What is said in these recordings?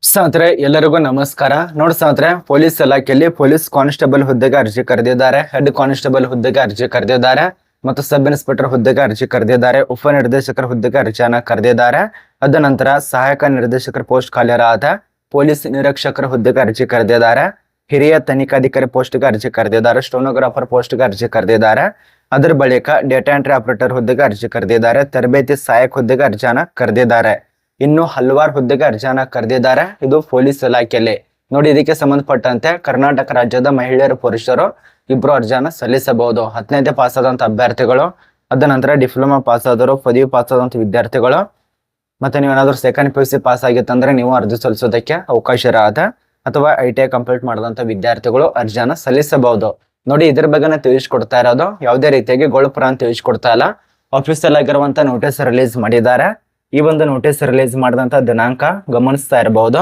ಸ್ನೇಹಿತರೆ ಎಲ್ಲರಿಗೂ ನಮಸ್ಕಾರ. ನೋಡಿ ಸ್ನೇಹಿತರೆ, ಪೊಲೀಸ್ ಇಲಾಖೆಯಲ್ಲಿ ಪೊಲೀಸ್ ಕಾನ್ಸ್ಟೇಬಲ್ ಹುದ್ದೆಗೆ ಅರ್ಜಿ ಕರೆದಿದ್ದಾರೆ, ಹೆಡ್ ಕಾನ್ಸ್ಟೇಬಲ್ ಹುದ್ದೆಗೆ ಅರ್ಜಿ ಕರೆದಿದ್ದಾರೆ ಮತ್ತು ಸಬ್ ಇನ್ಸ್ಪೆಕ್ಟರ್ ಹುದ್ದೆಗೆ ಅರ್ಜಿ ಕರೆದಿದ್ದಾರೆ, ಉಪ ನಿರ್ದೇಶಕರ ಹುದ್ದೆಗೆ ಅರ್ಜಿಯನ್ನ ಕರೆದಿದ್ದಾರೆ. ಅದ ನಂತರ ಸಹಾಯಕ ನಿರ್ದೇಶಕರ ಪೋಸ್ಟ್ ಖಾಲಿಯಾದ ಪೊಲೀಸ್ ನಿರೀಕ್ಷಕರ ಹುದ್ದೆಗೆ ಅರ್ಜಿ ಕರೆದಿದ್ದಾರೆ, ಹಿರಿಯ ತನಿಖಾಧಿಕಾರಿ ಪೋಸ್ಟ್ಗೆ ಅರ್ಜಿ ಕರೆದಿದ್ದಾರೆ, ಸ್ಟೋನೋಗ್ರಾಫರ್ ಪೋಸ್ಟ್ಗೆ ಅರ್ಜಿ ಕರೆದಿದ್ದಾರೆ. ಅದರ ಬಳಿಕ ಡೇಟಾ ಎಂಟ್ರಿ ಆಪರೇಟರ್ ಹುದ್ದೆಗೆ ಅರ್ಜಿ ಕರೆದಿದ್ದಾರೆ, ತರಬೇತಿ ಸಹಾಯಕ ಹುದ್ದೆಗೆ ಅರ್ಜಿಯನ್ನ ಕರೆದಿದ್ದಾರೆ. ಇನ್ನು ಹಲವಾರು ಹುದ್ದೆಗೆ ಅರ್ಜಿಯನ್ನ ಕರೆದಿದ್ದಾರೆ. ಇದು ಪೊಲೀಸ್ ಇಲಾಖೆಯಲ್ಲಿ ನೋಡಿ. ಇದಕ್ಕೆ ಸಂಬಂಧಪಟ್ಟಂತೆ ಕರ್ನಾಟಕ ರಾಜ್ಯದ ಮಹಿಳೆಯರು ಪುರುಷರು ಇಬ್ರು ಅರ್ಜಿಯನ್ನ ಸಲ್ಲಿಸಬಹುದು. 10ನೇ ಪಾಸ್ ಆದಂತ ಅಭ್ಯರ್ಥಿಗಳು, ಅದ ನಂತರ ಡಿಪ್ಲೊಮಾ ಪಾಸ್ ಆದವರು, ಪದವಿ ಪಾಸ್ ಆದಂತ ವಿದ್ಯಾರ್ಥಿಗಳು, ಮತ್ತೆ ನೀವೇನಾದ್ರೂ ಸೆಕೆಂಡ್ PUC ಪಾಸ್ ಆಗಿತ್ತಂದ್ರೆ ನೀವು ಅರ್ಜಿ ಸಲ್ಲಿಸೋದಕ್ಕೆ ಅವಕಾಶ ಇರತ್ತೆ. ಅಥವಾ ITI ಕಂಪ್ಲೀಟ್ ಮಾಡಿದಂತ ವಿದ್ಯಾರ್ಥಿಗಳು ಅರ್ಜಿಯನ್ನ ಸಲ್ಲಿಸಬಹುದು. ನೋಡಿ, ಇದ್ರ ಬಗ್ಗೆ ತಿಳಿಸ್ಕೊಡ್ತಾ ಇರೋದು. ಯಾವುದೇ ರೀತಿಯಾಗಿ ಗೋಳುಪುರ ಅಂತ ತಿಳಿಸ್ಕೊಡ್ತಾ ಇಲ್ಲ. ಆಫೀಸಿಯಲ್ ಆಗಿರುವಂತ ನೋಟಿಸ್ ರಿಲೀಸ್ ಮಾಡಿದ್ದಾರೆ. ಈ ಒಂದು ನೋಟಿಸ್ ರಿಲೀಸ್ ಮಾಡಿದಂತ ದಿನಾಂಕ ಗಮನಿಸ್ತಾ ಇರಬಹುದು,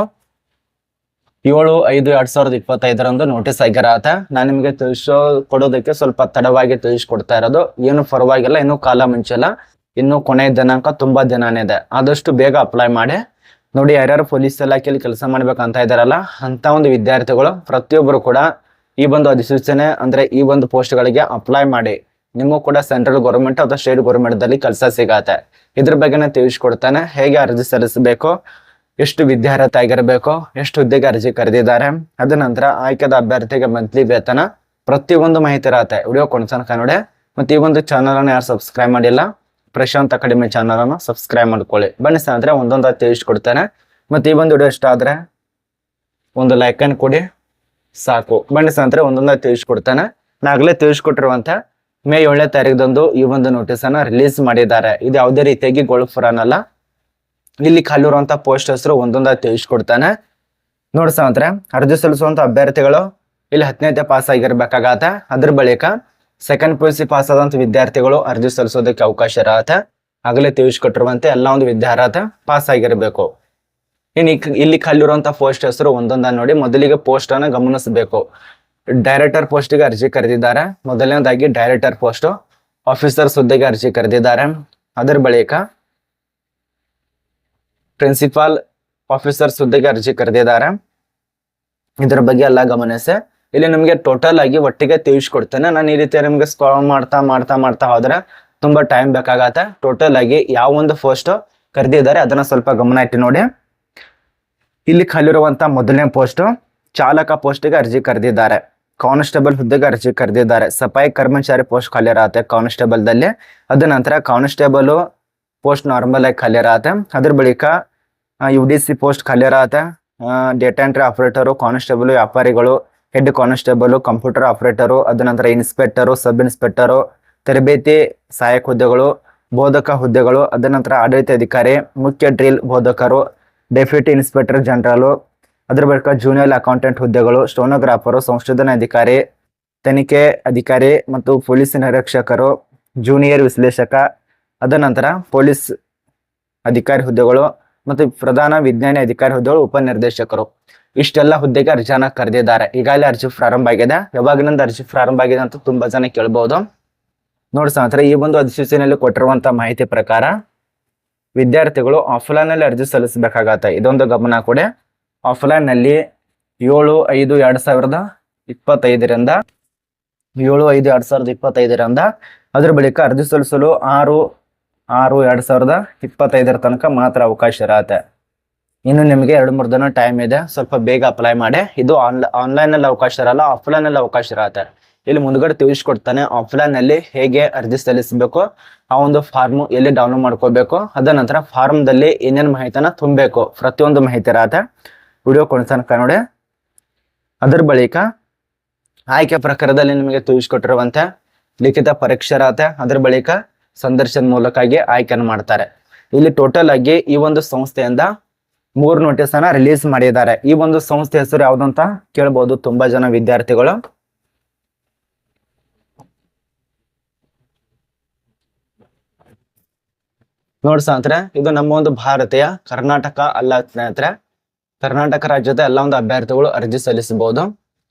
7/5/2025 ನೋಟಿಸ್ ಆಗಿರತ್ತೆ. ನಾನು ನಿಮಗೆ ಕೊಡೋದಕ್ಕೆ ಸ್ವಲ್ಪ ತಡವಾಗಿ ತಿಳಿಸ್ಕೊಡ್ತಾ ಇರೋದು. ಏನು ಪರವಾಗಿಲ್ಲ, ಇನ್ನೂ ಕಾಲ ಮುಂಚೆಲ್ಲ, ಇನ್ನು ಕೊನೆಯ ದಿನಾಂಕ ತುಂಬಾ ದಿನಾನೇ ಇದೆ. ಆದಷ್ಟು ಬೇಗ ಅಪ್ಲೈ ಮಾಡಿ. ನೋಡಿ, ಯಾರ್ಯಾರು ಪೊಲೀಸ್ ಇಲಾಖೆಯಲ್ಲಿ ಕೆಲಸ ಮಾಡ್ಬೇಕಂತ ಇದಾರಲ್ಲ ಅಂತ ಒಂದು ವಿದ್ಯಾರ್ಥಿಗಳು ಪ್ರತಿಯೊಬ್ಬರು ಕೂಡ ಈ ಒಂದು ಅಧಿಸೂಚನೆ ಅಂದ್ರೆ ಈ ಒಂದು ಪೋಸ್ಟ್ ಗಳಿಗೆ ಅಪ್ಲೈ ಮಾಡಿ. ನಿಮಗೂ ಕೂಡ ಸೆಂಟ್ರಲ್ ಗೌರ್ಮೆಂಟ್ ಅಥವಾ ಸ್ಟೇಟ್ ಗೌರ್ಮೆಂಟ್ ದಲ್ಲಿ ಕೆಲಸ ಸಿಗತ್ತೆ. ಇದ್ರ ಬಗ್ಗೆ ತಿಳಿಸ್ಕೊಡ್ತಾನೆ. ಹೇಗೆ ಅರ್ಜಿ ಸಲ್ಲಿಸಬೇಕು, ಎಷ್ಟು ವಿದ್ಯಾರ್ಹತೆ ಆಗಿರಬೇಕು, ಎಷ್ಟು ಹುದ್ದೆಗೆ ಅರ್ಜಿ ಕರೆದಿದ್ದಾರೆ, ಅದ ನಂತರ ಆಯ್ಕೆದ ಅಭ್ಯರ್ಥಿಗೆ ಮಂತ್ಲಿ ವೇತನ, ಪ್ರತಿಯೊಂದು ಮಾಹಿತಿ ಇರತ್ತೆ. ವಿಡಿಯೋ ಕೊಡ್ತಾನೆ ನೋಡಿ. ಮತ್ತೆ ಈ ಒಂದು ಚಾನಲ್ ಅನ್ನು ಯಾರು ಸಬ್ಸ್ಕ್ರೈಬ್ ಮಾಡಿಲ್ಲ, ಪ್ರಶಾಂತ್ ಅಕಾಡೆಮಿ ಚಾನಲ್ ಅನ್ನು ಸಬ್ಸ್ಕ್ರೈಬ್ ಮಾಡ್ಕೊಳ್ಳಿ. ಬನ್ನಿ ಸ್ನೇಹಿತರೆ, ಒಂದೊಂದು ತಿಳಿಸ್ಕೊಡ್ತಾನೆ. ಮತ್ತೆ ಈ ಒಂದು ವಿಡಿಯೋ ಇಷ್ಟ ಆದ್ರೆ ಒಂದು ಲೈಕ್ ಅನ್ನು ಕೊಡಿ ಸಾಕು. ಬನ್ನಿ ಸ್ನೇಹಿತರೆ, ಒಂದೊಂದು ತಿಳಿಸ್ಕೊಡ್ತಾನೆ. ನಾಗಲೇ ತಿಳಿಸ್ಕೊಟ್ಟಿರುವಂತ ಮೇ 7ನೇ ತಾರೀಕದಂದು ಈ ಒಂದು ನೋಟಿಸ್ ಅನ್ನ ರಿಲೀಸ್ ಮಾಡಿದ್ದಾರೆ. ಇದು ಯಾವುದೇ ರೀತಿಯಾಗಿ ಗೋಳುಪುರನಲ್ಲ. ಇಲ್ಲಿ ಖಾಲಿರುವಂತ ಪೋಸ್ಟ್ ಹೆಸರು ಒಂದೊಂದು ತಿಳಿಸ್ಕೊಡ್ತಾನೆ. ನೋಡಿ ಸ್ನೇಹಿತರೆ, ಅರ್ಜಿ ಸಲ್ಲಿಸುವಂತ ಅಭ್ಯರ್ಥಿಗಳು ಇಲ್ಲಿ 10ನೇ ಪಾಸ್ ಆಗಿರ್ಬೇಕಾಗತ್ತೆ. ಅದ್ರ ಬಳಿಕ ಸೆಕೆಂಡ್ PUC ಪಾಸ್ ಆದಂತ ವಿದ್ಯಾರ್ಥಿಗಳು ಅರ್ಜಿ ಸಲ್ಲಿಸೋದಕ್ಕೆ ಅವಕಾಶ ಇರತ್ತೆ. ಆಗಲೇ ತಿಳಿಸ್ಕೊಟ್ಟಿರುವಂತೆ ಎಲ್ಲ ಒಂದು ವಿದ್ಯಾರ್ಹತೆ ಪಾಸ್ ಆಗಿರಬೇಕು. ಇನ್ನು ಇಲ್ಲಿ ಖಾಲಿರುವಂತ ಪೋಸ್ಟ್ ಹೆಸರು ಒಂದೊಂದ ನೋಡಿ. ಮೊದಲಿಗೆ ಪೋಸ್ಟ್ ಅನ್ನ ಗಮನಿಸಬೇಕು. ಡೈರೆಕ್ಟರ್ ಪೋಸ್ಟ್ಗೆ ಅರ್ಜಿ ಕರೆದಿದ್ದಾರೆ. ಮೊದಲನೇದಾಗಿ ಡೈರೆಕ್ಟರ್ ಪೋಸ್ಟ್, ಆಫೀಸರ್ಸ್ ಹುದ್ದೆಗೆ ಅರ್ಜಿ ಕರೆದಿದ್ದಾರೆ. ಅದರ ಬಳಿಕ ಪ್ರಿನ್ಸಿಪಾಲ್ ಆಫೀಸರ್ಸ್ ಹುದ್ದೆಗೆ ಅರ್ಜಿ ಕರೆದಿದ್ದಾರೆ. ಇದರ ಬಗ್ಗೆ ಎಲ್ಲ ಗಮನಿಸಿ. ಇಲ್ಲಿ ನಿಮ್ಗೆ ಟೋಟಲ್ ಆಗಿ ಒಟ್ಟಿಗೆ ತಿಳಿಸ್ಕೊಡ್ತೇನೆ. ನಾನು ಈ ರೀತಿ ನಿಮ್ಗೆ ಸ್ಕ್ರಾಲ್ ಮಾಡ್ತಾ ಹೋದ್ರೆ ತುಂಬಾ ಟೈಮ್ ಬೇಕಾಗತ್ತೆ. ಟೋಟಲ್ ಆಗಿ ಯಾವ ಒಂದು ಪೋಸ್ಟ್ ಕರೆದಿದ್ದಾರೆ ಅದನ್ನ ಸ್ವಲ್ಪ ಗಮನ ಇಟ್ಟು ನೋಡಿ. ಇಲ್ಲಿ ಖಾಲಿರುವಂತ ಮೊದಲನೇ ಪೋಸ್ಟ್ ಚಾಲಕ ಪೋಸ್ಟ್ಗೆ ಅರ್ಜಿ ಕರೆದಿದ್ದಾರೆ. ಕಾನ್ಸ್ಟೇಬಲ್ ಹುದ್ದೆಗೆ ಅರ್ಜಿ ಕರೆದಿದ್ದಾರೆ. ಸಫಾಯಿ ಕರ್ಮಚಾರಿ ಪೋಸ್ಟ್ ಖಾಲಿ ಇರತ್ತೆ ಕಾನ್ಸ್ಟೇಬಲ್ ದಲ್ಲಿ. ಅದ ನಂತರ ಕಾನ್ಸ್ಟೇಬಲ್ ಪೋಸ್ಟ್ ನಾರ್ಮಲ್ ಆಗಿ ಖಾಲಿ ಇರತ್ತೆ. ಅದ್ರ ಬಳಿಕ UDC ಪೋಸ್ಟ್ ಖಾಲಿ ಇರತ್ತೆ. ಡೇಟಾ ಎಂಟ್ರಿ ಆಪರೇಟರು, ಕಾನ್ಸ್ಟೇಬಲ್, ವ್ಯಾಪಾರಿಗಳು, ಹೆಡ್ ಕಾನ್ಸ್ಟೇಬಲ್, ಕಂಪ್ಯೂಟರ್ ಆಪರೇಟರು, ಅದ ನಂತರ ಇನ್ಸ್ಪೆಕ್ಟರು, ಸಬ್ ಇನ್ಸ್ಪೆಕ್ಟರು, ತರಬೇತಿ ಸಹಾಯಕ ಹುದ್ದೆಗಳು, ಬೋಧಕ ಹುದ್ದೆಗಳು, ಅದ ನಂತರ ಆಡಳಿತ ಅಧಿಕಾರಿ, ಮುಖ್ಯ ಡ್ರಿಲ್ ಬೋಧಕರು, ಡೆಪ್ಯೂಟಿ ಇನ್ಸ್ಪೆಕ್ಟರ್ ಜನರಲ್, ಅದರ ಬಳಿಕ ಜೂನಿಯರ್ ಅಕೌಂಟೆಂಟ್ ಹುದ್ದೆಗಳು, ಸ್ಟೋನೋಗ್ರಾಫರು, ಸಂಶೋಧನಾ ಅಧಿಕಾರಿ, ತನಿಖೆ ಅಧಿಕಾರಿ ಮತ್ತು ಪೊಲೀಸ್ ನಿರೀಕ್ಷಕರು, ಜೂನಿಯರ್ ವಿಶ್ಲೇಷಕ, ಅದ ನಂತರ ಪೊಲೀಸ್ ಅಧಿಕಾರಿ ಹುದ್ದೆಗಳು ಮತ್ತು ಪ್ರಧಾನ ವಿಜ್ಞಾನಿ ಅಧಿಕಾರಿ ಹುದ್ದೆಗಳು, ಉಪನಿರ್ದೇಶಕರು. ಇಷ್ಟೆಲ್ಲ ಹುದ್ದೆಗೆ ಅರ್ಜಿಯನ್ನ ಕರೆದಿದ್ದಾರೆ. ಈಗಾಗಲೇ ಅರ್ಜಿ ಪ್ರಾರಂಭ ಆಗಿದೆ. ಯಾವಾಗಿನಿಂದ ಅರ್ಜಿ ಪ್ರಾರಂಭ ಆಗಿದೆ ಅಂತ ತುಂಬಾ ಜನ ಕೇಳಬಹುದು. ನೋಡಿ ಸ್ನೇಹಿತರೆ, ಈ ಒಂದು ಅಧಿಸೂಚನೆಯಲ್ಲಿ ಕೊಟ್ಟಿರುವಂತ ಮಾಹಿತಿ ಪ್ರಕಾರ ವಿದ್ಯಾರ್ಥಿಗಳು ಆಫ್ಲೈನ್ ಅಲ್ಲಿ ಅರ್ಜಿ ಸಲ್ಲಿಸಬೇಕಾಗತ್ತೆ. ಇದೊಂದು ಗಮನ ಕೊಡಿ. ಆಫ್ಲೈನ್ ನಲ್ಲಿ 7/5/2025 7/5/2025 ಅದ್ರ ಬಳಿಕ ಅರ್ಜಿ ಸಲ್ಲಿಸಲು 6/6/2025 ತನಕ ಮಾತ್ರ ಅವಕಾಶ ಇರತ್ತೆ. ಇನ್ನು ನಿಮಗೆ 2-3 ದಿನ ಟೈಮ್ ಇದೆ. ಸ್ವಲ್ಪ ಬೇಗ ಅಪ್ಲೈ ಮಾಡಿ. ಇದು ಆನ್ಲೈನ್ ಅಲ್ಲಿ ಅವಕಾಶ ಇರಲ್ಲ, ಆಫ್ಲೈನ್ ಅಲ್ಲಿ ಅವಕಾಶ ಇರತ್ತೆ. ಇಲ್ಲಿ ಮುಂದ್ಗಡೆ ತಿಳಿಸ್ಕೊಡ್ತಾನೆ ಆಫ್ಲೈನ್ ಅಲ್ಲಿ ಹೇಗೆ ಅರ್ಜಿ ಸಲ್ಲಿಸಬೇಕು, ಆ ಒಂದು ಫಾರ್ಮ್ ಎಲ್ಲಿ ಡೌನ್ಲೋಡ್ ಮಾಡ್ಕೋಬೇಕು, ಅದ ನಂತರ ಫಾರ್ಮ್ ದಲ್ಲಿ ಏನೇನು ಮಾಹಿತಿನ ತುಂಬಬೇಕು, ಪ್ರತಿಯೊಂದು ಮಾಹಿತಿ ಇರತ್ತೆ. ವಿಡಿಯೋ ಕೊಡ್ತಾನೆ ನೋಡಿ. ಅದರ ಬಳಿಕ ಆಯ್ಕೆ ಪ್ರಕಾರದಲ್ಲಿ ನಿಮಗೆ ತಿಳಿಸ್ಕೊಟ್ಟಿರುವಂತೆ ಲಿಖಿತ ಪರೀಕ್ಷೆ ಇರತ್ತೆ. ಅದರ ಬಳಿಕ ಸಂದರ್ಶನ ಮೂಲಕವಾಗಿ ಆಯ್ಕೆಯನ್ನು ಮಾಡ್ತಾರೆ. ಇಲ್ಲಿ ಟೋಟಲ್ ಆಗಿ ಈ ಒಂದು ಸಂಸ್ಥೆಯಿಂದ 3 ನೋಟಿಸ್ ಅನ್ನ ರಿಲೀಸ್ ಮಾಡಿದ್ದಾರೆ. ಈ ಒಂದು ಸಂಸ್ಥೆ ಹೆಸರು ಯಾವ್ದು ಅಂತ ಕೇಳಬಹುದು ತುಂಬಾ ಜನ ವಿದ್ಯಾರ್ಥಿಗಳು. ನೋಡಿ ಸ್ನೇಹಿತರೆ, ಇದು ನಮ್ಮ ಒಂದು ಭಾರತೀಯ ಕರ್ನಾಟಕ ಅಲ್ಲ ಸ್ನೇಹಿತರೆ, ಕರ್ನಾಟಕ ರಾಜ್ಯದ ಎಲ್ಲ ಒಂದು ಅಭ್ಯರ್ಥಿಗಳು ಅರ್ಜಿ ಸಲ್ಲಿಸಬಹುದು.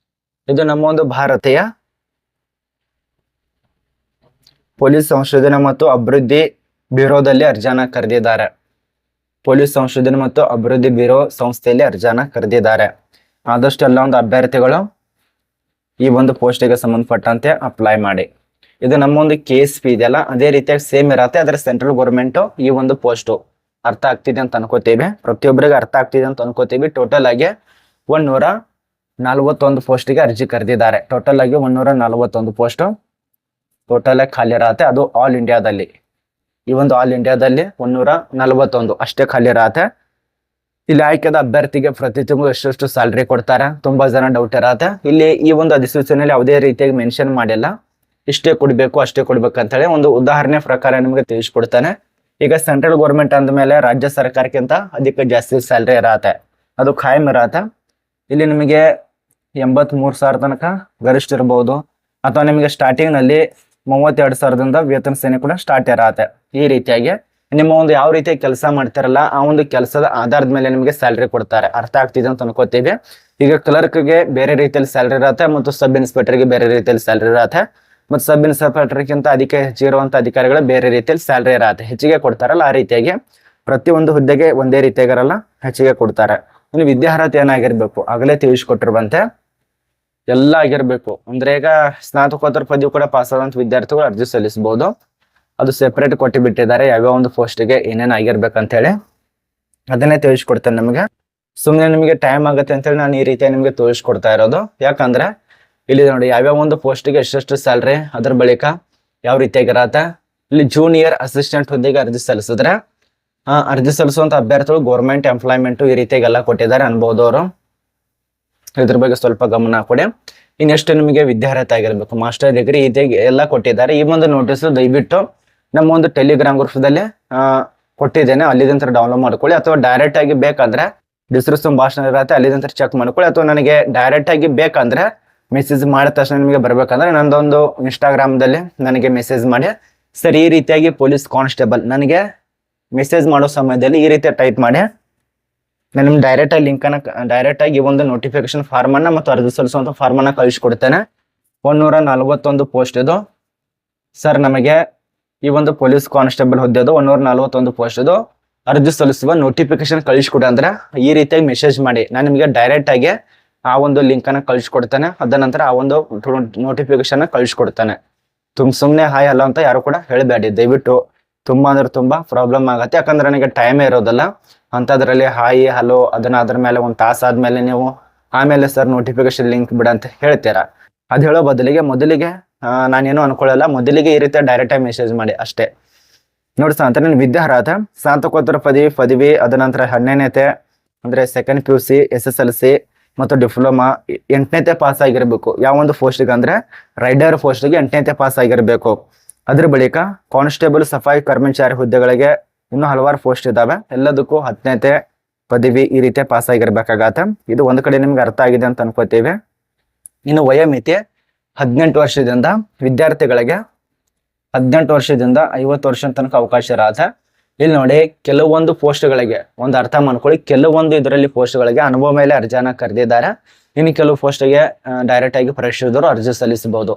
ಇದು ನಮ್ಮ ಒಂದು ಭಾರತೀಯ ಪೊಲೀಸ್ ಸಂಶೋಧನೆ ಮತ್ತು ಅಭಿವೃದ್ಧಿ ಬ್ಯೂರೋದಲ್ಲಿ ಅರ್ಜಿಯನ್ನ ಕರೆದಿದ್ದಾರೆ. ಪೊಲೀಸ್ ಸಂಶೋಧನೆ ಮತ್ತು ಅಭಿವೃದ್ಧಿ ಬ್ಯೂರೋ ಸಂಸ್ಥೆಯಲ್ಲಿ ಅರ್ಜಿಯನ್ನ ಕರೆದಿದ್ದಾರೆ. ಆದಷ್ಟು ಎಲ್ಲ ಒಂದು ಅಭ್ಯರ್ಥಿಗಳು ಈ ಒಂದು ಪೋಸ್ಟಿಗೆ ಸಂಬಂಧಪಟ್ಟಂತೆ ಅಪ್ಲೈ ಮಾಡಿ. ಇದು ನಮ್ಮ ಒಂದು KSP ಇದೆಯಲ್ಲ ಅದೇ ರೀತಿಯಾಗಿ ಸೇಮ್ ಇರತ್ತೆ, ಆದ್ರೆ ಸೆಂಟ್ರಲ್ ಗೌರ್ಮೆಂಟ್ ಈ ಒಂದು ಪೋಸ್ಟ್ ಅರ್ಥ ಆಗ್ತಿದೆ ಅಂತ ಅನ್ಕೋತೀವಿ. ಪ್ರತಿಯೊಬ್ಬರಿಗೆ ಅರ್ಥ ಆಗ್ತಿದೆ ಅಂತ ಅನ್ಕೋತೀವಿ. ಟೋಟಲ್ ಆಗಿ 141 ಪೋಸ್ಟಿಗೆ ಅರ್ಜಿ ಕರೆದಿದ್ದಾರೆ. ಟೋಟಲ್ ಆಗಿ 141 ಪೋಸ್ಟ್ ಟೋಟಲ್ ಆಗಿ ಖಾಲಿ ಇರತ್ತೆ. ಅದು ಆಲ್ ಇಂಡಿಯಾದಲ್ಲಿ, ಈ ಒಂದು ಆಲ್ ಇಂಡಿಯಾದಲ್ಲಿ 141 ಅಷ್ಟೇ ಖಾಲಿ ಇರತ್ತೆ. ಇಲ್ಲಿ ಆಯ್ಕೆದ ಅಭ್ಯರ್ಥಿಗೆ ಪ್ರತಿ ತಿಂಗಳು ಎಷ್ಟೆಷ್ಟು ಸ್ಯಾಲ್ರಿ ಕೊಡ್ತಾರೆ, ತುಂಬಾ ಜನ ಡೌಟ್ ಇರತ್ತೆ. ಇಲ್ಲಿ ಈ ಒಂದು ಅಧಿಸೂಚನೆಯಲ್ಲಿ ಯಾವುದೇ ರೀತಿಯಾಗಿ ಮೆನ್ಷನ್ ಮಾಡಿಲ್ಲ, ಇಷ್ಟೇ ಕೊಡ್ಬೇಕು ಅಷ್ಟೇ ಕೊಡ್ಬೇಕಂತ ಹೇಳಿ. ಒಂದು ಉದಾಹರಣೆ ಪ್ರಕಾರ ನಿಮಗೆ ತಿಳಿಸ್ಕೊಡ್ತಾನೆ. ಈಗ ಸೆಂಟ್ರಲ್ ಗೌರ್ಮೆಂಟ್ ಅಂದ ಮೇಲೆ ರಾಜ್ಯ ಸರ್ಕಾರಕ್ಕಿಂತ ಅದಕ್ಕೆ ಜಾಸ್ತಿ ಸ್ಯಾಲ್ರಿ ಇರತ್ತೆ, ಅದು ಖಾಯಂ ಇರತ್ತೆ. ಇಲ್ಲಿ ನಿಮಗೆ 83,000 ತನಕ ಗರಿಷ್ಠ ಇರಬಹುದು, ಅಥವಾ ನಿಮಗೆ ಸ್ಟಾರ್ಟಿಂಗ್ ನಲ್ಲಿ 32,000ದಿಂದ ವೇತನ ಸೇನೆ ಕೂಡ ಸ್ಟಾರ್ಟ್ ಇರತ್ತೆ. ಈ ರೀತಿಯಾಗಿ ನಿಮ್ಮ ಒಂದು ಯಾವ ರೀತಿ ಕೆಲಸ ಮಾಡ್ತಾರಲ್ಲ ಆ ಒಂದು ಕೆಲಸದ ಆಧಾರದ ಮೇಲೆ ನಿಮಗೆ ಸ್ಯಾಲ್ರಿ ಕೊಡ್ತಾರೆ. ಅರ್ಥ ಆಗ್ತಿದೆ ಅಂತ ಅನ್ಕೋತೀವಿ. ಈಗ ಕ್ಲರ್ಕ್ಗೆ ಬೇರೆ ರೀತಿಯಲ್ಲಿ ಸ್ಯಾಲ್ರಿ ಇರತ್ತೆ, ಮತ್ತು ಸಬ್ ಇನ್ಸ್ಪೆಕ್ಟರ್ಗೆ ಬೇರೆ ರೀತಿಯಲ್ಲಿ ಸ್ಯಾಲ್ರಿ ಇರತ್ತೆ, ಮತ್ತು ಸಬ್ ಇನ್ಸ್ಪೆಕ್ಟರ್ಗಿಂತ ಅದಕ್ಕೆ ಹೆಚ್ಚಿರುವಂತ ಅಧಿಕಾರಿಗಳು ಬೇರೆ ರೀತಿಯಲ್ಲಿ ಸ್ಯಾಲ್ರಿ ಇರತ್ತೆ. ಹೆಚ್ಚಿಗೆ ಕೊಡ್ತಾರಲ್ಲ ಆ ರೀತಿಯಾಗಿ ಪ್ರತಿಯೊಂದು ಹುದ್ದೆಗೆ ಒಂದೇ ರೀತಿಯಾಗಿರಲ್ಲ, ಹೆಚ್ಚಿಗೆ ಕೊಡ್ತಾರೆ. ಇನ್ನು ವಿದ್ಯಾರ್ಹತೆ ಏನಾಗಿರ್ಬೇಕು ಆಗಲೇ ತಿಳಿಸ್ಕೊಟ್ಟಿರುವಂತೆ ಎಲ್ಲ ಆಗಿರ್ಬೇಕು. ಅಂದ್ರೆ ಈಗ ಸ್ನಾತಕೋತ್ತರ ಪದವಿ ಕೂಡ ಪಾಸ್ ಆದಂತ ವಿದ್ಯಾರ್ಥಿಗಳು ಅರ್ಜಿ ಸಲ್ಲಿಸಬಹುದು. ಅದು ಸೆಪರೇಟ್ ಕೊಟ್ಟು ಬಿಟ್ಟಿದ್ದಾರೆ, ಯಾವ್ಯಾವ ಒಂದು ಪೋಸ್ಟ್ಗೆ ಏನೇನ್ ಆಗಿರ್ಬೇಕಂತ ಹೇಳಿ ಅದನ್ನೇ ತಿಳಿಸ್ಕೊಡ್ತೇನೆ ನಿಮಗೆ. ಸುಮ್ಮನೆ ನಿಮಗೆ ಟೈಮ್ ಆಗುತ್ತೆ ಅಂತೇಳಿ ನಾನು ಈ ರೀತಿಯಾಗಿ ನಿಮಗೆ ತೋರಿಸ್ಕೊಡ್ತಾ ಇರೋದು. ಯಾಕಂದ್ರೆ ಇಲ್ಲಿ ನೋಡಿ ಯಾವ್ಯಾವ ಒಂದು ಪೋಸ್ಟ್ಗೆ ಎಷ್ಟೆಷ್ಟು ಸ್ಯಾಲ್ರಿ, ಅದ್ರ ಬಳಿಕ ಯಾವ ರೀತಿಯಾಗಿರತ್ತೆ. ಇಲ್ಲಿ ಜೂನಿಯರ್ ಅಸಿಸ್ಟೆಂಟ್ ಹುದ್ದೆಗೆ ಅರ್ಜಿ ಸಲ್ಲಿಸಿದ್ರೆ ಅರ್ಜಿ ಸಲ್ಲಿಸುವಂತ ಅಭ್ಯರ್ಥಿಗಳು ಗೌರ್ಮೆಂಟ್ ಎಂಪ್ಲಾಯ್ಮೆಂಟ್ ಈ ರೀತಿಯಾಗಿ ಎಲ್ಲ ಕೊಟ್ಟಿದ್ದಾರೆ ಅನ್ಬೋದು ಅವರು. ಇದ್ರ ಬಗ್ಗೆ ಸ್ವಲ್ಪ ಗಮನ ಕೊಡಿ. ಇನ್ನೆಷ್ಟು ನಿಮಗೆ ವಿದ್ಯಾರ್ಹತೆ ಆಗಿರ್ಬೇಕು, ಮಾಸ್ಟರ್ ಡಿಗ್ರಿ ಇದಕ್ಕೆ ಎಲ್ಲ ಕೊಟ್ಟಿದ್ದಾರೆ. ಈ ಒಂದು ನೋಟಿಸ್ ದಯವಿಟ್ಟು ನಮ್ಮ ಒಂದು ಟೆಲಿಗ್ರಾಮ್ ಗ್ರೂಪ್ದಲ್ಲಿ ಕೊಟ್ಟಿದ್ದೇನೆ, ಅಲ್ಲಿದಂತರ ಡೌನ್ಲೋಡ್ ಮಾಡ್ಕೊಳ್ಳಿ. ಅಥವಾ ಡೈರೆಕ್ಟ್ ಆಗಿ ಬೇಕಂದ್ರೆ ಡಿಸ್ಕ್ರಿಪ್ಷನ್ ಭಾಷಣ ಇರತ್ತೆ, ಅಲ್ಲಿದಂತರ ಚೆಕ್ ಮಾಡ್ಕೊಳ್ಳಿ. ಅಥವಾ ನನಗೆ ಡೈರೆಕ್ಟ್ ಆಗಿ ಬೇಕಂದ್ರೆ ಮೆಸೇಜ್ ಮಾಡಿದ ತಕ್ಷಣ ನಿಮಗೆ ಬರ್ಬೇಕಂದ್ರೆ ನಂದೊಂದು ಇನ್ಸ್ಟಾಗ್ರಾಮ್ದಲ್ಲಿ ನನಗೆ ಮೆಸೇಜ್ ಮಾಡಿ, ಸರ್ ಈ ರೀತಿಯಾಗಿ ಪೊಲೀಸ್ ಕಾನ್ಸ್ಟೇಬಲ್, ನನಗೆ ಮೆಸೇಜ್ ಮಾಡೋ ಸಮಯದಲ್ಲಿ ಈ ರೀತಿ ಟೈಪ್ ಮಾಡಿ ನಾನು ನಿಮ್ಗೆ ಡೈರೆಕ್ಟ್ ಆಗಿ ಲಿಂಕ್ ಅನ್ನ ಡೈರೆಕ್ಟ್ ಆಗಿ ಈ ಒಂದು ನೋಟಿಫಿಕೇಶನ್ ಫಾರ್ಮ್ ಅನ್ನ ಮತ್ತು ಅರ್ಜಿ ಸಲ್ಲಿಸುವಂತ ಫಾರ್ಮ್ ಅನ್ನ ಕಳಿಸ್ಕೊಡ್ತೇನೆ. 141 ಪೋಸ್ಟ್ ಇದು ಸರ್, ನಮಗೆ ಈ ಒಂದು ಪೊಲೀಸ್ ಕಾನ್ಸ್ಟೇಬಲ್ ಹುದ್ದೆದು 141 ಪೋಸ್ಟ್ ಇದು ಅರ್ಜಿ ಸಲ್ಲಿಸುವ ನೋಟಿಫಿಕೇಶನ್ ಕಳಿಸ್ಕೊಡಿ ಅಂದ್ರೆ ಈ ರೀತಿಯಾಗಿ ಮೆಸೇಜ್ ಮಾಡಿ, ನಾನು ನಿಮಗೆ ಡೈರೆಕ್ಟ್ ಆಗಿ ಆ ಒಂದು ಲಿಂಕ್ ಅನ್ನ ಕಳಿಸ್ಕೊಡ್ತೇನೆ. ಅದ ನಂತರ ಆ ಒಂದು ನೋಟಿಫಿಕೇಶನ್ ಕಳಿಸ್ಕೊಡ್ತೇನೆ. ಸುಮ್ನೆ ಹಾಯ್ ಹಲೋ ಅಂತ ಯಾರು ಕೂಡ ಹೇಳಬೇಡಿ ದಯವಿಟ್ಟು. ತುಂಬಾ ಅಂದ್ರೆ ತುಂಬಾ ಪ್ರಾಬ್ಲಮ್ ಆಗತ್ತೆ, ಯಾಕಂದ್ರೆ ನನಗೆ ಟೈಮೇ ಇರೋದಲ್ಲ ಅಂತದ್ರಲ್ಲಿ ಹಾಯ್ ಹಲೋ ಅದನ್ನ ಅದ್ರ ಮೇಲೆ ಒಂದು ತಾಸು ಆದ್ಮೇಲೆ ನೀವು ಆಮೇಲೆ ಸರ್ ನೋಟಿಫಿಕೇಶನ್ ಲಿಂಕ್ ಬಿಡಂತ ಹೇಳ್ತೀರಾ. ಅದ್ ಹೇಳೋ ಬದಲಿಗೆ ಮೊದಲಿಗೆ ನಾನೇನು ಅನ್ಕೊಳ್ಳಲ್ಲ, ಮೊದಲಿಗೆ ಈ ರೀತಿ ಡೈರೆಕ್ಟ್ ಆಗಿ ಮೆಸೇಜ್ ಮಾಡಿ ಅಷ್ಟೇ. ನೋಡಿ ಸ್ನೇಹಿತರೆ, ನನ್ನ ವಿದ್ಯಾರ್ಹತೆ ಸ್ನಾತಕೋತ್ತರ ಪದವಿ ಅದ ನಂತರ 12ನೇತೆ ಅಂದ್ರೆ ಸೆಕೆಂಡ್ PUC, SSLC ಮತ್ತು ಡಿಪ್ಲೊಮಾ 8ನೇತೆ ಪಾಸ್ ಆಗಿರ್ಬೇಕು. ಯಾವ ಒಂದು ಪೋಸ್ಟ್ಗೆ ಅಂದ್ರೆ ರೈಡರ್ ಪೋಸ್ಟ್ಗೆ 8ನೇತೆ ಪಾಸ್ ಆಗಿರ್ಬೇಕು. ಅದ್ರ ಬಳಿಕ ಕಾನ್ಸ್ಟೇಬಲ್ ಸಫಾಯಿ ಕರ್ಮಚಾರಿ ಹುದ್ದೆಗಳಿಗೆ ಇನ್ನೂ ಹಲವಾರು ಪೋಸ್ಟ್ ಇದಾವೆ, ಎಲ್ಲದಕ್ಕೂ 10ನೇತೆ ಪದವಿ ಈ ರೀತಿ ಪಾಸ್ ಆಗಿರ್ಬೇಕಾಗತ್ತೆ. ಇದು ಒಂದು ಕಡೆ ನಿಮ್ಗೆ ಅರ್ಥ ಆಗಿದೆ ಅಂತ ಅನ್ಕೋತೀವಿ. ಇನ್ನು ವಯೋಮಿತಿ 18 ವರ್ಷದಿಂದ ವಿದ್ಯಾರ್ಥಿಗಳಿಗೆ 18 ವರ್ಷದಿಂದ 50 ವರ್ಷ ತನಕ ಅವಕಾಶ ಇರತ್ತೆ. ಇಲ್ಲಿ ನೋಡಿ ಕೆಲವೊಂದು ಪೋಸ್ಟ್ಗಳಿಗೆ ಒಂದು ಅರ್ಥ ಮಾಡ್ಕೊಳ್ಳಿ, ಕೆಲವೊಂದು ಇದರಲ್ಲಿ ಪೋಸ್ಟ್ಗಳಿಗೆ ಅನುಭವ ಮೇಲೆ ಅರ್ಜಿಯನ್ನ ಕರೆದಿದ್ದಾರೆ. ಇನ್ನು ಕೆಲವು ಪೋಸ್ಟ್ಗೆ ಡೈರೆಕ್ಟ್ ಆಗಿ ಪರೀಕ್ಷಿಸಿದವರು ಅರ್ಜಿ ಸಲ್ಲಿಸಬಹುದು.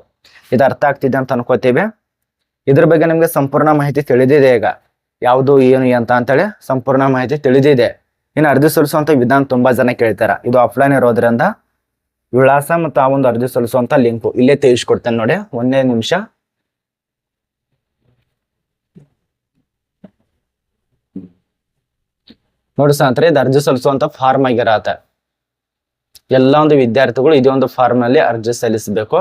ಇದು ಅರ್ಥ ಆಗ್ತಿದೆ ಅಂತ ಅನ್ಕೋತೀವಿ. ಇದ್ರ ಬಗ್ಗೆ ನಿಮ್ಗೆ ಸಂಪೂರ್ಣ ಮಾಹಿತಿ ತಿಳಿದಿದೆ. ಈಗ ಯಾವುದು ಏನು ಅಂತ ಅಂತೇಳಿ ಸಂಪೂರ್ಣ ಮಾಹಿತಿ ತಿಳಿದಿದೆ. ಇನ್ನು ಅರ್ಜಿ ಸಲ್ಲಿಸುವಂತ ವಿಧಾನ ತುಂಬಾ ಜನ ಕೇಳ್ತಾರ. ಇದು ಆಫ್ಲೈನ್ ಇರೋದ್ರಿಂದ ವಿಳಾಸ ಮತ್ತು ಆ ಒಂದು ಅರ್ಜಿ ಸಲ್ಲಿಸುವಂತ ಲಿಂಕ್ ಇಲ್ಲೇ ತಿಳಿಸ್ಕೊಡ್ತೇನೆ ನೋಡಿ, ಒಂದೇ ನಿಮಿಷ. ನೋಡಿ ಸ್ನೇಹಿತರೆ, ಇದು ಅರ್ಜಿ ಸಲ್ಲಿಸುವಂತ ಫಾರ್ಮ್ ಆಗಿರತ್ತೆ. ಎಲ್ಲ ಒಂದು ವಿದ್ಯಾರ್ಥಿಗಳು ಇದೇ ಒಂದು ಫಾರ್ಮ್ ನಲ್ಲಿ ಅರ್ಜಿ ಸಲ್ಲಿಸಬೇಕು.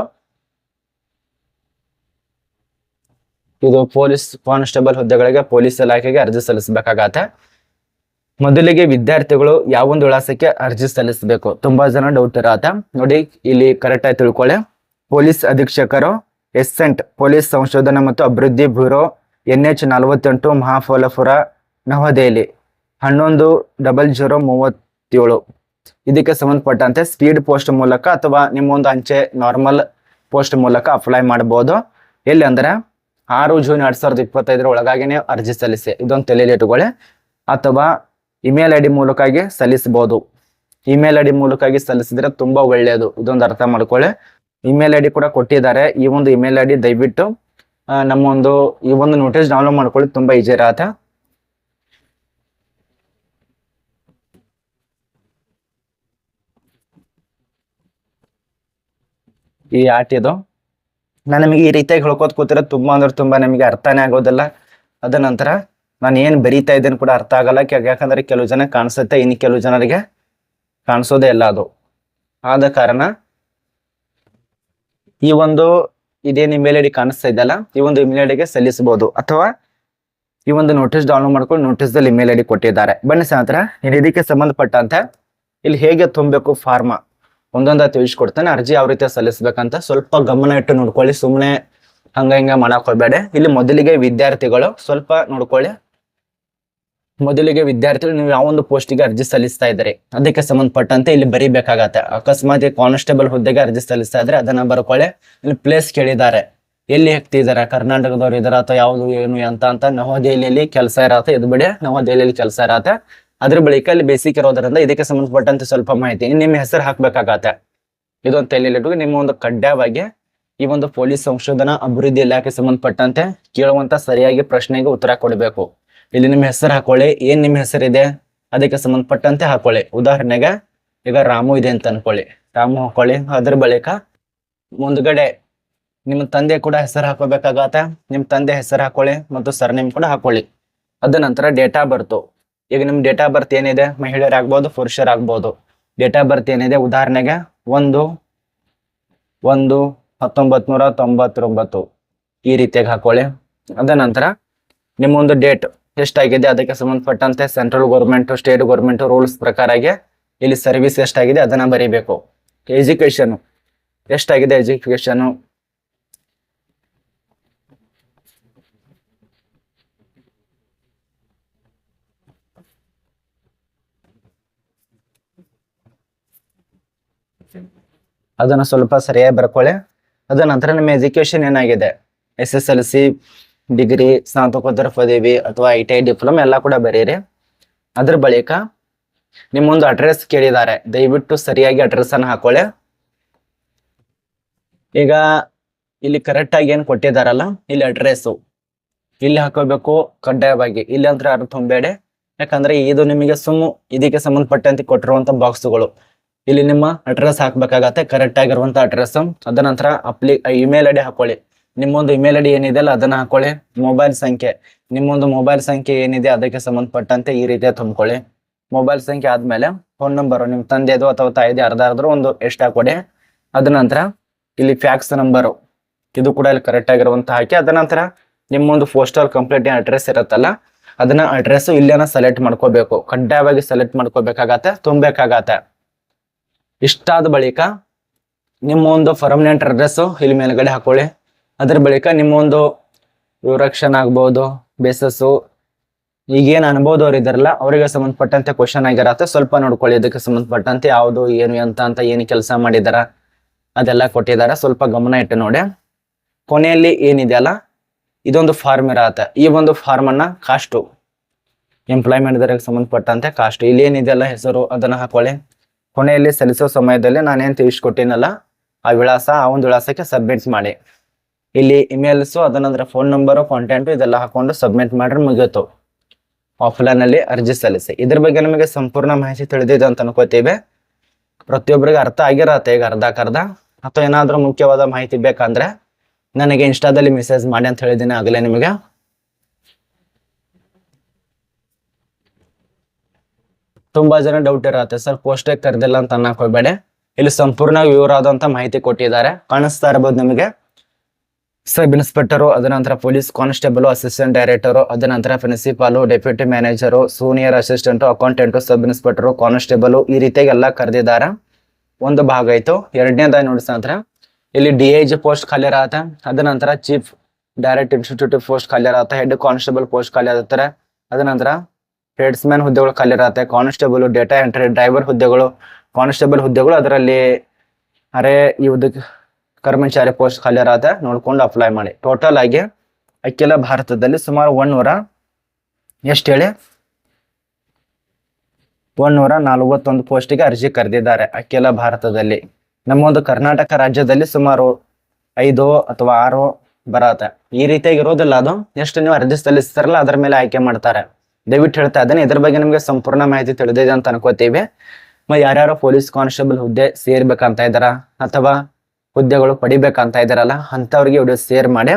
ಇದು ಪೊಲೀಸ್ ಕಾನ್ಸ್ಟೇಬಲ್ ಹುದ್ದೆಗಳಿಗೆ ಪೊಲೀಸ್ ಇಲಾಖೆಗೆ ಅರ್ಜಿ ಸಲ್ಲಿಸಬೇಕಾಗತ್ತೆ. ಮೊದಲಿಗೆ ವಿದ್ಯಾರ್ಥಿಗಳು ಯಾವ ಒಂದು ವಿಳಾಸಕ್ಕೆ ಅರ್ಜಿ ಸಲ್ಲಿಸಬೇಕು, ತುಂಬಾ ಜನ ಡೌಟ್ ಇರತ್ತೆ. ನೋಡಿ ಇಲ್ಲಿ ಕರೆಕ್ಟ್ ಆಗಿ ತಿಳ್ಕೊಳ್ಳಿ. ಪೊಲೀಸ್ ಅಧೀಕ್ಷಕರು, ಎಸ್ಸೆಂಟ್ ಪೊಲೀಸ್ ಸಂಶೋಧನಾ ಮತ್ತು ಅಭಿವೃದ್ಧಿ ಬ್ಯೂರೋ, NH 48, ಮಹಾಫಲಪುರ, ನವದೆಹಲಿ 110037. ಇದಕ್ಕೆ ಸಂಬಂಧಪಟ್ಟಂತೆ ಸ್ಪೀಡ್ ಪೋಸ್ಟ್ ಮೂಲಕ ಅಥವಾ ನಿಮ್ಮ ಒಂದು ಅಂಚೆ ನಾರ್ಮಲ್ ಪೋಸ್ಟ್ ಮೂಲಕ ಅಪ್ಲೈ ಮಾಡಬಹುದು. ಎಲ್ಲಿ ಅಂದ್ರೆ 6 ಜೂನ್ 2025 ಒಳಗಾಗಿನೇ ಅರ್ಜಿ ಸಲ್ಲಿಸಿ, ಇದೊಂದು ತಲೆಯಲ್ಲಿ ಇಟ್ಟುಕೊಳ್ಳಿ. ಅಥವಾ ಇಮೇಲ್ ID ಮೂಲಕಾಗಿ ಸಲ್ಲಿಸಬಹುದು. ಇಮೇಲ್ ID ಮೂಲಕಾಗಿ ಸಲ್ಲಿಸಿದ್ರೆ ತುಂಬಾ ಒಳ್ಳೆಯದು, ಇದೊಂದು ಅರ್ಥ ಮಾಡ್ಕೊಳ್ಳಿ. ಇಮೇಲ್ ID ಕೂಡ ಕೊಟ್ಟಿದ್ದಾರೆ. ಈ ಒಂದು ಇಮೇಲ್ ID ದಯವಿಟ್ಟು ಈ ಒಂದು ನೋಟಿಸ್ ಡೌನ್ಲೋಡ್ ಮಾಡ್ಕೊಳ್ಳಿ, ತುಂಬಾ ಈಜಿ ಇರತ್ತೆ. ಈ ಆಟ ಇದು. ನಾನು ನಿಮಗೆ ಈ ರೀತಿಯಾಗಿ ಹೇಳ್ಕೋತ ಕೂತಿರೋದು ತುಂಬಾ ಅಂದ್ರೆ ತುಂಬಾ ನಿಮಗೆ ಅರ್ಥನೇ ಆಗೋದಿಲ್ಲ. ಅದ ನಂತರ ನಾನು ಏನ್ ಬರೀತಾ ಇದ್ದೇನೆ ಕೂಡ ಅರ್ಥ ಆಗಲ್ಲ. ಯಾಕಂದ್ರೆ ಕೆಲವು ಜನ ಕಾಣಿಸುತ್ತೆ, ಇನ್ನು ಕೆಲವು ಜನರಿಗೆ ಕಾಣಿಸೋದೇ ಇಲ್ಲ. ಅದು ಆದ ಕಾರಣ ಈ ಒಂದು ಇದೇನು ಇಮೇಲ್ ಐ ಡಿ ಕಾಣಿಸ್ತಾ ಇದೆಯಲ್ಲ, ಈ ಒಂದು ಇಮೇಲ್ ಐ ಡಿಗೆ ಸಲ್ಲಿಸಬಹುದು, ಅಥವಾ ಈ ಒಂದು ನೋಟಿಸ್ ಡೌನ್ಲೋಡ್ ಮಾಡ್ಕೊಂಡು ನೋಟಿಸ್ ದಲ್ಲಿ ಇಮೇಲ್ ಐ ಡಿ ಕೊಟ್ಟಿದ್ದಾರೆ. ಬನ್ನಿ ಸ್ನೇಹಿತರೆ, ಇದಕ್ಕೆ ಸಂಬಂಧಪಟ್ಟಂತೆ ಇಲ್ಲಿ ಹೇಗೆ ತುಂಬಬೇಕು ಫಾರ್ಮ ಒಂದೊಂದ ತಿಳಿಸ್ಕೊಡ್ತೇನೆ. ಅರ್ಜಿ ಯಾವ ರೀತಿ ಸಲ್ಲಿಸ್ಬೇಕಂತ ಸ್ವಲ್ಪ ಗಮನ ಇಟ್ಟು ನೋಡ್ಕೊಳ್ಳಿ. ಸುಮ್ಮನೆ ಹಂಗ ಹಿಂಗ ಮಾಡಕ್ ಹೋಗ್ಬೇಡಿ. ಇಲ್ಲಿ ಮೊದಲಿಗೆ ವಿದ್ಯಾರ್ಥಿಗಳು ಸ್ವಲ್ಪ ನೋಡ್ಕೊಳ್ಳಿ. ಮೊದಲಿಗೆ ವಿದ್ಯಾರ್ಥಿಗಳು ನೀವು ಯಾವ ಒಂದು ಪೋಸ್ಟಿಗೆ ಅರ್ಜಿ ಸಲ್ಲಿಸ್ತಾ ಇದ್ದೀರಿ ಅದಕ್ಕೆ ಸಂಬಂಧಪಟ್ಟಂತೆ ಇಲ್ಲಿ ಬರೀಬೇಕಾಗತ್ತೆ. ಅಕಸ್ಮಾತ್ ಕಾನ್ಸ್ಟೇಬಲ್ ಹುದ್ದೆಗೆ ಅರ್ಜಿ ಸಲ್ಲಿಸ್ತಾ ಇದ್ರೆ ಅದನ್ನ ಬರ್ಕೊಳ್ಳಿ. ಇಲ್ಲಿ ಪ್ಲೇಸ್ ಕೇಳಿದ್ದಾರೆ, ಎಲ್ಲಿ ಹಾಕ್ತಿದಾರೆ, ಕರ್ನಾಟಕದವ್ರು ಇದಾರ ಅಥವಾ ಯಾವ್ದು ಏನು ಅಂತ ನವದೆಹಲಿಯಲ್ಲಿ ಕೆಲಸ ಇರತ್ತೆ. ಇದು ಬಿಡಿ, ನವದೆಹಲಿಯಲ್ಲಿ ಕೆಲಸ ಇರತ್ತೆ. ಅದ್ರ ಬಳಿಕ ಇಲ್ಲಿ ಬೇಸಿಕ್ ಇರೋದ್ರಿಂದ ಇದಕ್ಕೆ ಸಂಬಂಧಪಟ್ಟಂತೆ ಸ್ವಲ್ಪ ಮಾಹಿತಿ. ನಿಮ್ಮ ಹೆಸರು ಹಾಕ್ಬೇಕಾಗತ್ತೆ. ಇದೊಂದು ತಲೆಯಲ್ಲಿಟ್ಟು ನಿಮ್ಮ ಒಂದು ಕಡ್ಡಾಯವಾಗಿ ಈ ಒಂದು ಪೊಲೀಸ್ ಸಂಶೋಧನಾ ಅಭಿವೃದ್ಧಿ ಇಲಾಖೆ ಸಂಬಂಧಪಟ್ಟಂತೆ ಕೇಳುವಂತ ಸರಿಯಾಗಿ ಪ್ರಶ್ನೆಗೆ ಉತ್ತರ ಕೊಡಬೇಕು. ಇಲ್ಲಿ ನಿಮ್ಮ ಹೆಸರು ಹಾಕೊಳ್ಳಿ. ಏನ್ ನಿಮ್ಮ ಹೆಸರಿದೆ ಅದಕ್ಕೆ ಸಂಬಂಧಪಟ್ಟಂತೆ ಹಾಕೊಳ್ಳಿ. ಉದಾಹರಣೆಗೆ ಈಗ ರಾಮು ಇದೆ ಅಂತ ಅನ್ಕೊಳ್ಳಿ, ರಾಮು ಹಾಕೊಳ್ಳಿ. ಅದ್ರ ಬಳಿಕ ಮುಂದ್ಗಡೆ ನಿಮ್ಮ ತಂದೆ ಕೂಡ ಹೆಸರು ಹಾಕೋಬೇಕಾಗತ್ತೆ. ನಿಮ್ ತಂದೆ ಹೆಸರು ಹಾಕೊಳ್ಳಿ ಮತ್ತು ಸರ್ನೇಮ್ ಕೂಡ ಹಾಕೊಳ್ಳಿ. ಅದ ನಂತರ ಡೇಟ್ ಆಫ್ ಬರ್ತ್. ಈಗ ನಿಮ್ ಡೇಟ್ ಆಫ್ ಬರ್ತ್ ಏನಿದೆ, ಮಹಿಳೆಯರಾಗ್ಬೋದು ಪುರುಷರಾಗ್ಬೋದು. ಡೇಟ್ ಆಫ್ ಬರ್ತ್ ಏನಿದೆ, ಉದಾಹರಣೆಗೆ 1/1/1999 ಈ ರೀತಿಯಾಗಿ ಹಾಕೊಳ್ಳಿ. ಅದ ನಂತರ ನಿಮ್ಮ ಒಂದು ಡೇಟ್ ಎಷ್ಟಾಗಿದೆ ಅದಕ್ಕೆ ಸಂಬಂಧಪಟ್ಟಂತೆ central government state government rules ಪ್ರಕಾರಾಗಿ ಇಲ್ಲಿ ಸರ್ವಿಸ್ ಎಷ್ಟಾಗಿದೆ ಅದನ್ನ ಬರೀಬೇಕು. ಎಜುಕೇಶನ್ ಎಷ್ಟಾಗಿದೆ, ಎಜುಕೇಶನ್ ಅದನ್ನ ಸ್ವಲ್ಪ ಸರಿಯಾಗಿ ಬರ್ಕೊಳ್ಳಿ. ಅದ ನಂತರ ನಿಮ್ಮ ಎಜುಕೇಶನ್ ಏನಾಗಿದೆ, SSLC, ಡಿಗ್ರಿ, ಸ್ನಾತಕೋತ್ತರ ಪದವಿ ಅಥವಾ ITI ಡಿಪ್ಲೊಮಾ ಎಲ್ಲ ಕೂಡ ಬರೀರಿ. ಅದ್ರ ಬಳಿಕ ನಿಮ್ಮೊಂದು ಅಡ್ರೆಸ್ ಕೇಳಿದ್ದಾರೆ, ದಯವಿಟ್ಟು ಸರಿಯಾಗಿ ಅಡ್ರೆಸ್ ಅನ್ನ ಹಾಕೊಳ್ಳಿ. ಈಗ ಇಲ್ಲಿ ಕರೆಕ್ಟ್ ಆಗಿ ಏನ್ ಕೊಟ್ಟಿದಾರಲ್ಲ, ಇಲ್ಲಿ ಅಡ್ರೆಸ್ ಇಲ್ಲಿ ಹಾಕೋಬೇಕು ಕಡ್ಡಾಯವಾಗಿ. ಇಲ್ಲಿ ಅಂದ್ರೆ ಯಾರು ತುಂಬಬೇಡಿ, ಯಾಕಂದ್ರೆ ಇದು ನಿಮಗೆ ಇದಕ್ಕೆ ಸಂಬಂಧಪಟ್ಟಂತೆ ಕೊಟ್ಟಿರುವಂತ ಬಾಕ್ಸ್ಗಳು. ಇಲ್ಲಿ ನಿಮ್ಮ ಅಡ್ರೆಸ್ ಹಾಕ್ಬೇಕಾಗತ್ತೆ, ಕರೆಕ್ಟ್ ಆಗಿರುವಂತ ಅಡ್ರೆಸ್. ಅದ ನಂತರ ಇಮೇಲ್ ಐ ಡಿ ಹಾಕೊಳ್ಳಿ. ನಿಮ್ಮೊಂದು ಇಮೇಲ್ ಐ ಡಿ ಏನಿದೆ ಅಲ್ಲ ಅದನ್ನ ಹಾಕೊಳ್ಳಿ. ಮೊಬೈಲ್ ಸಂಖ್ಯೆ, ನಿಮ್ಮೊಂದು ಮೊಬೈಲ್ ಸಂಖ್ಯೆ ಏನಿದೆ ಅದಕ್ಕೆ ಸಂಬಂಧಪಟ್ಟಂತೆ ಈ ರೀತಿಯ ತುಂಬಿಕೊಳ್ಳಿ. ಮೊಬೈಲ್ ಸಂಖ್ಯೆ ಆದ್ಮೇಲೆ ಫೋನ್ ನಂಬರ್, ನಿಮ್ ತಂದೆದು ಅಥವಾ ತಾಯಿದು ಅರ್ಧ ಒಂದು ಎಷ್ಟ್ ಹಾಕೊಡಿ. ಅದ ನಂತರ ಇಲ್ಲಿ ಫ್ಯಾಕ್ಸ್ ನಂಬರು ಇದು ಕೂಡ ಇಲ್ಲಿ ಕರೆಕ್ಟ್ ಆಗಿರುವಂತ ಹಾಕಿ. ಅದ ನಂತರ ನಿಮ್ಮೊಂದು ಪೋಸ್ಟಲ್ ಕಂಪ್ಲೀಟ್ ಅಡ್ರೆಸ್ ಇರುತ್ತಲ್ಲ ಅದನ್ನ ಅಡ್ರೆಸ್ ಇಲ್ಲೇನ ಸೆಲೆಕ್ಟ್ ಮಾಡ್ಕೋಬೇಕು, ಕಡ್ಡಾಯವಾಗಿ ಸೆಲೆಕ್ಟ್ ಮಾಡ್ಕೋಬೇಕಾಗತ್ತೆ, ತುಂಬಬೇಕಾಗತ್ತೆ. ಇಷ್ಟಾದ ಬಳಿಕ ನಿಮ್ಮ ಒಂದು ಪರ್ಮನೆಂಟ್ ಅಡ್ರೆಸ್ ಇಲ್ಲಿ ಮೇಲ್ಗಡೆ ಹಾಕೊಳ್ಳಿ. ಅದ್ರ ಬಳಿಕ ನಿಮ್ಮ ಒಂದು ವಿವರಕ್ಷನ್ ಆಗ್ಬೋದು, ಬೇಸಸ್ಸು, ಈಗೇನು ಅನ್ಬೋದವ್ರು ಇದಾರಲ್ಲ ಅವರಿಗೆ ಸಂಬಂಧಪಟ್ಟಂತೆ ಕ್ವಶನ್ ಆಗಿರತ್ತೆ. ಸ್ವಲ್ಪ ನೋಡ್ಕೊಳ್ಳಿ ಇದಕ್ಕೆ ಸಂಬಂಧಪಟ್ಟಂತೆ ಯಾವುದು ಏನು ಅಂತ ಏನು ಕೆಲಸ ಮಾಡಿದಾರ ಅದೆಲ್ಲ ಕೊಟ್ಟಿದ್ದಾರೆ. ಸ್ವಲ್ಪ ಗಮನ ಇಟ್ಟು ನೋಡಿ. ಕೊನೆಯಲ್ಲಿ ಏನಿದೆಯಲ್ಲ ಇದೊಂದು ಫಾರ್ಮ್ ಇರತ್ತೆ. ಈ ಒಂದು ಫಾರ್ಮ್ ಅನ್ನ ಕಾಸ್ಟು, ಎಂಪ್ಲಾಯ್ಮೆಂಟ್ ದರಕ್ಕೆ ಸಂಬಂಧಪಟ್ಟಂತೆ ಕಾಸ್ಟ್ ಇಲ್ಲಿ ಏನಿದೆಯಲ್ಲ ಹೆಸರು ಅದನ್ನ ಹಾಕೊಳ್ಳಿ. ಕೊನೆಯಲ್ಲಿ ಸಲ್ಲಿಸೋ ಸಮಯದಲ್ಲಿ ನಾನೇನು ತಿಳಿಸ್ಕೊಟ್ಟಿನಲ್ಲ ಆ ವಿಳಾಸ, ಆ ಒಂದು ವಿಳಾಸಕ್ಕೆ ಸಬ್ಮಿಟ್ ಮಾಡಿ. ಇಲ್ಲಿ ಇಮೇಲ್ಸು ಅದನ್ನಂದ್ರೆ ಫೋನ್ ನಂಬರು, ಕಾಂಟ್ಯಾಕ್ಟು ಇದೆಲ್ಲ ಹಾಕೊಂಡು ಸಬ್ಮಿಟ್ ಮಾಡ್ರೆ ಮುಗಿತು. ಆಫ್ಲೈನ್ ಅಲ್ಲಿ ಅರ್ಜಿ ಸಲ್ಲಿಸಿ. ಇದ್ರ ಬಗ್ಗೆ ನಮಗೆ ಸಂಪೂರ್ಣ ಮಾಹಿತಿ ತಿಳಿದಿದೆ ಅಂತ ಅನ್ಕೋತೀವಿ. ಪ್ರತಿಯೊಬ್ಬರಿಗೆ ಅರ್ಥ ಆಗಿರತ್ತೆ ಈಗ ಅರ್ಧ ಅಥವಾ ಏನಾದ್ರೂ ಮುಖ್ಯವಾದ ಮಾಹಿತಿ ಬೇಕಂದ್ರೆ ನನಗೆ ಇನ್ಸ್ಟಾದಲ್ಲಿ ಮೆಸೇಜ್ ಮಾಡಿ ಅಂತ ಹೇಳಿದ್ದೀನಿ ಆಗಲೇ ನಿಮಗೆ. ತುಂಬಾ ಜನ ಡೌಟ್ ಇರತ್ತೆ, ಸರ್ ಪೋಸ್ಟೇ ಕರೆದಿಲ್ಲ ಅಂತ ಅನ್ನಕ್ ಹೋಗ್ಬೇಡಿ. ಇಲ್ಲಿ ಸಂಪೂರ್ಣ ವಿವರವಾದಂತ ಮಾಹಿತಿ ಕೊಟ್ಟಿದ್ದಾರೆ. ಕಾಣಿಸ್ತಾ ಇರಬಹುದು ನಿಮಗೆ. ಸಬ್ ಇನ್ಸ್ಪೆಕ್ಟರು, ಅದ ನಂತರ ಪೊಲೀಸ್ ಕಾನ್ಸ್ಟೇಬಲ್, ಅಸಿಸ್ಟೆಂಟ್ ಡೈರೆಕ್ಟರ್, ಅದ ನಂತರ principal, deputy manager, senior assistant, accountant, sub inspector, constable ಈ ರೀತಿಯಾಗಿ ಎಲ್ಲ ಕರೆದಿದ್ದಾರೆ. ಒಂದು ಭಾಗ ಆಯ್ತು. ಎರಡನೇದಾಗಿ ನೋಡಿಸ ನಂತರ ಇಲ್ಲಿ DIG ಪೋಸ್ಟ್ ಖಾಲಿ ಇರತ್ತೆ. ಅದ ನಂತರ ಚೀಫ್ ಡೈರೆಕ್ಟ್ ಇನ್ಸ್ಟಿಟ್ಯೂಟಿವ್ ಪೋಸ್ಟ್ ಖಾಲಿ ಇರತ್ತೆ. ಹೆಡ್ ಕಾನ್ಸ್ಟೇಬಲ್ ಪೋಸ್ಟ್ ಖಾಲಿ ಇರ್ತಾರೆ. ಅದ ನಂತರ ಹೆಡ್ಸ್ಮ್ಯಾನ್ ಹುದ್ದೆಗಳು ಖಾಲಿ ಇರತ್ತೆ. ಕಾನ್ಸ್ಟೇಬಲ್, ಡೇಟಾ ಎಂಟ್ರಿ, ಡ್ರೈವರ್ ಹುದ್ದೆಗಳು, ಕಾನ್ಸ್ಟೇಬಲ್ ಹುದ್ದೆಗಳು ಅದರಲ್ಲಿ ಈ ಕರ್ಮಚಾರಿ ಪೋಸ್ಟ್ ಖಾಲಿ ಇರತ್ತೆ. ನೋಡ್ಕೊಂಡು ಅಪ್ಲೈ ಮಾಡಿ. ಟೋಟಲ್ ಆಗಿ ಅಖಿಲ ಭಾರತದಲ್ಲಿ ಸುಮಾರು 141 ಪೋಸ್ಟಿಗೆ ಅರ್ಜಿ ಕರೆದಿದ್ದಾರೆ ಅಖಿಲ ಭಾರತದಲ್ಲಿ. ನಮ್ಮ ಒಂದು ಕರ್ನಾಟಕ ರಾಜ್ಯದಲ್ಲಿ ಸುಮಾರು 5 ಅಥವಾ 6 ಬರತ್ತೆ. ಈ ರೀತಿಯಾಗಿ ಇರೋದಿಲ್ಲ. ಅದು ಎಷ್ಟು ನೀವು ಅರ್ಜಿ ಸಲ್ಲಿಸ್ತಾರಲ್ಲ ಅದ್ರ ಮೇಲೆ ಆಯ್ಕೆ ಮಾಡ್ತಾರೆ. ದಯವಿಟ್ಟು ಹೇಳ್ತಾ ಇದ್ದೇನೆ, ಇದ್ರ ಬಗ್ಗೆ ನಿಮ್ಗೆ ಸಂಪೂರ್ಣ ಮಾಹಿತಿ ತಿಳಿದಿದೆ ಅಂತ ಅನ್ಕೋತೀವಿ. ಯಾರ್ಯಾರು ಪೊಲೀಸ್ ಕಾನ್ಸ್ಟೇಬಲ್ ಹುದ್ದೆ ಸೇರ್ಬೇಕಂತ ಇದ್ದಾರ ಅಥವಾ ಹುದ್ದೆಗಳು ಪಡಿಬೇಕಂತ ಇದಾರಲ್ಲ ಅಂತವ್ರಿಗೆ ವಿಡಿಯೋ ಶೇರ್ ಮಾಡಿ.